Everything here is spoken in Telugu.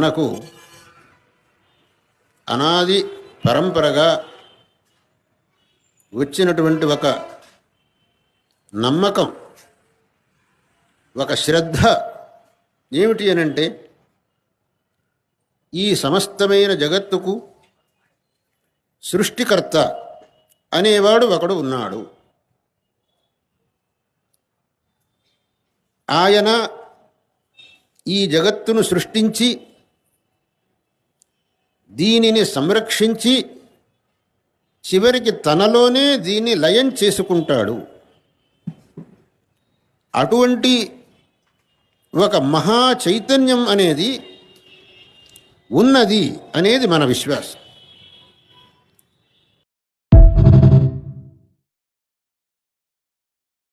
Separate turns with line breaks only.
మనకు అనాది పరంపరగా వచ్చినటువంటి ఒక నమ్మకం, ఒక శ్రద్ధ ఏమిటి అనంటే, ఈ సమస్తమైన జగత్తుకు సృష్టికర్త అనేవాడు ఒకడు ఉన్నాడు. ఆయన ఈ జగత్తును సృష్టించి దీనిని సంరక్షించి చివరికి తనలోనే దీన్ని లయం చేసుకుంటాడు. అటువంటి ఒక మహా చైతన్యం అనేది ఉన్నది అనేది మన విశ్వాసం.